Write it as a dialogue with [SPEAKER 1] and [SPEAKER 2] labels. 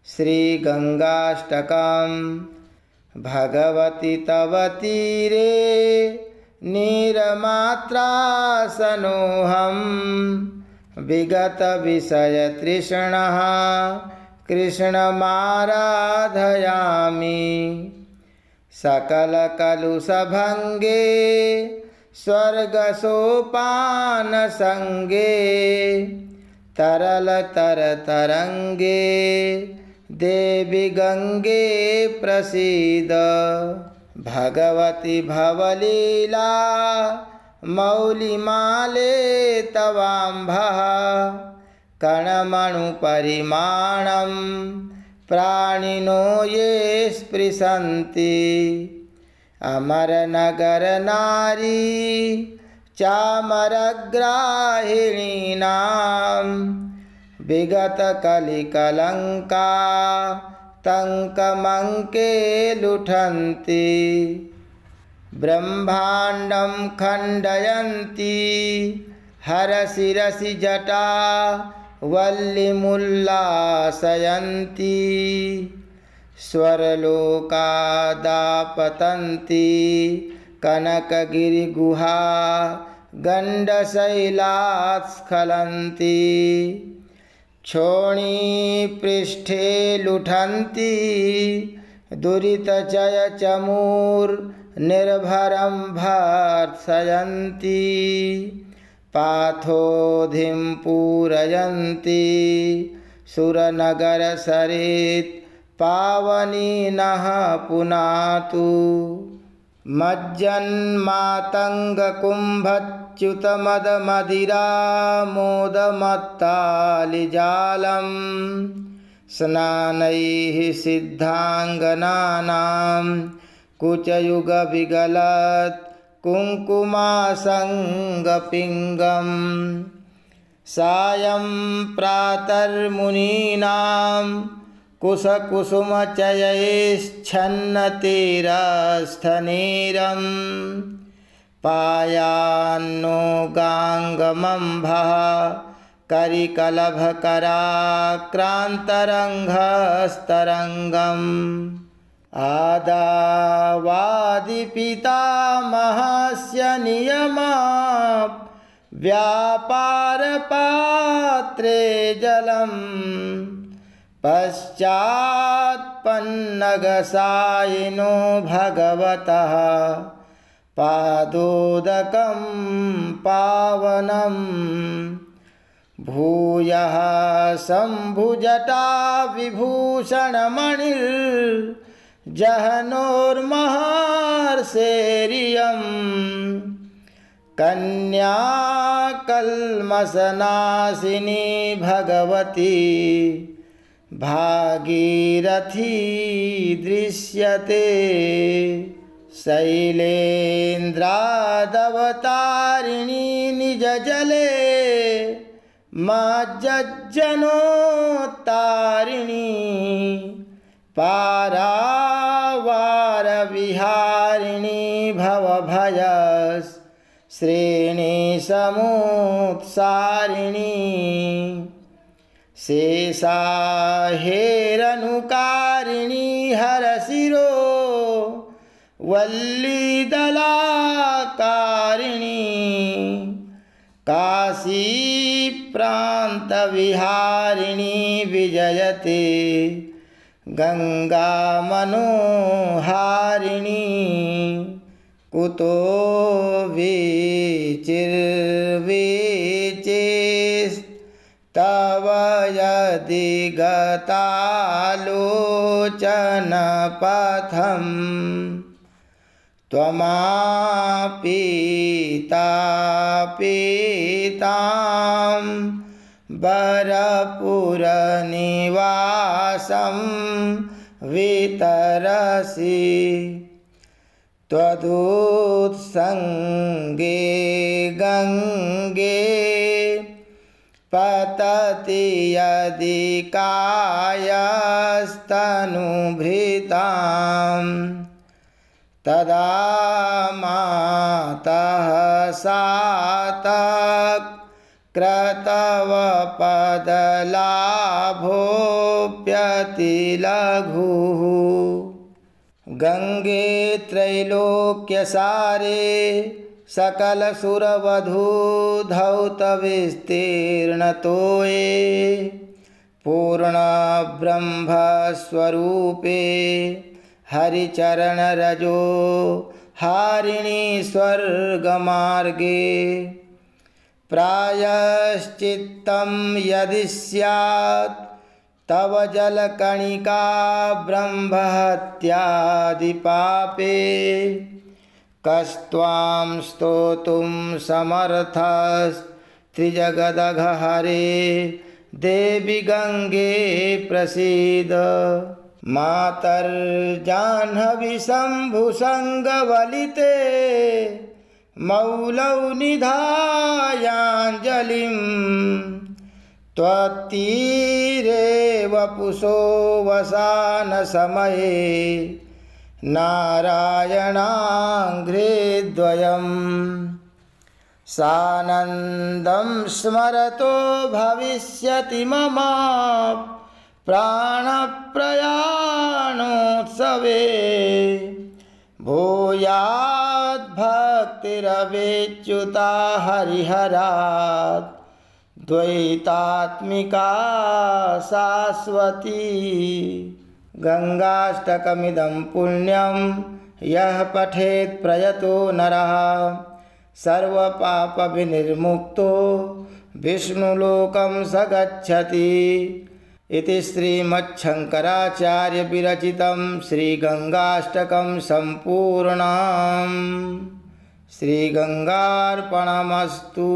[SPEAKER 1] श्रीगंगाष्टकम्। भगवति तव तीरे निरमात्रासनोऽहम् विगत विषय तृष्णः कृष्णमाराधयामि। सकल कलुषभङ्गे स्वर्गसोपान संगे तरल तर तरंगे देवी गंगे प्रसीद। भगवती भवलीला मौलिमाले तवाम्भः कणमणुपरिमाणं प्राणिनो ये स्पृशन्ति। अमरनगर नारी चामरग्राहिणीनां विगत कलिकलंका तंकमंके लुठन्ति। ब्रह्मांडं खंडयन्ति हरशिरसि जटा वल्लीमुल्लासयन्ति। स्वरलोकादापतन्ति कनकगिरिगुहा गण्डशैलास्खलन्ति। क्षोणीपृष्ठे लुठन्ति दुरितजयचमूर्निर्भरं भर्त्सयन्ति। पाथोधिं पूरयन्ति सुरनगरसरित् पावनी नः पुनातु। मज्जन्मातङ्गकुम्भच्युतमदमदिरामोदमत्तालिजालं स्नानैः सिद्धाङ्गनानां कुचयुगविगलत् कुङ्कुमासङ्गपिङ्गम्। सायं प्रातर्मुनीनां कुशकुसुमचयैश्छन्नतीरस्थनीरं पायान्नो गाङ्गमम्भः करिकलभकराक्रान्तरङ्घस्तरङ्गम्। आदावादिपितामहस्य नियमा व्यापारपात्रे जलम् पश्चात्पन्नगसायिनो भगवतः पादोदकं पावनम्। भूयः शम्भुजटा विभूषणमणिर्जहनोर्महर्षेरियम् कन्या कल्मषनाशिनी भगवती भागीरथी दृश्यते। शैलेन्द्रादवतारिणी निजजले मज्जनोत्तारिणी पारावारविहारिणी भवभयश्रेणीसमुत्सारिणी। शेषाहेरनुकारिणी हरशिरो वल्लीदलाकारिणी काशीप्रान्तविहारिणी विजयते गङ्गामनोहारिणी। कुतो विचिर्विचेस्तव यदि गतालोचनपथम् त्वमापीतापीतां बरपुरनिवासं वितरसि। त्वदुत्सङ्गे गङ्गे पतति यदि कायस्तनुभृतां तदा मातः सातक क्रतवपदलाभोऽप्यति लघुः गंगे त्रैलोक्यसारे सकलसुरवधूधौतविस्तीर्णतोये पूर्णब्रह्मस्वरूपे हरिचरणरजो हारिणी स्वर्गमार्गे प्रायश्चित्तं यदि स्यात् तव जलकणिका ब्रह्महत्यादिपापे कस्त्वां स्तोतुं समर्थस्त्रिजगदघहरे देवि गंगे प्रसीद मातर्जाह्नवी शम्भुसङ्गवलिते मौलौ निधायाञ्जलिं त्वत्तीरे वपुषो वसानसमये नारायणाङ्घ्रिद्वयं सानन्दं स्मरतो भविष्यति मम प्राणप्रयाणोत्सवे भूयाद्भक्तिरवेच्युता हरिहरात् द्वैतात्मिका शाश्वती गंगाष्टकमिदं पुण्यं यः पठेत् प्रयतो नरः सर्वपापविनिर्मुक्तो विष्णुलोकं स गच्छति इति श्रीमच्छंकराचार्य विरचितं श्रीगंगाष्टकं सम्पूर्णम्। श्रीगंगार्पणमस्तु।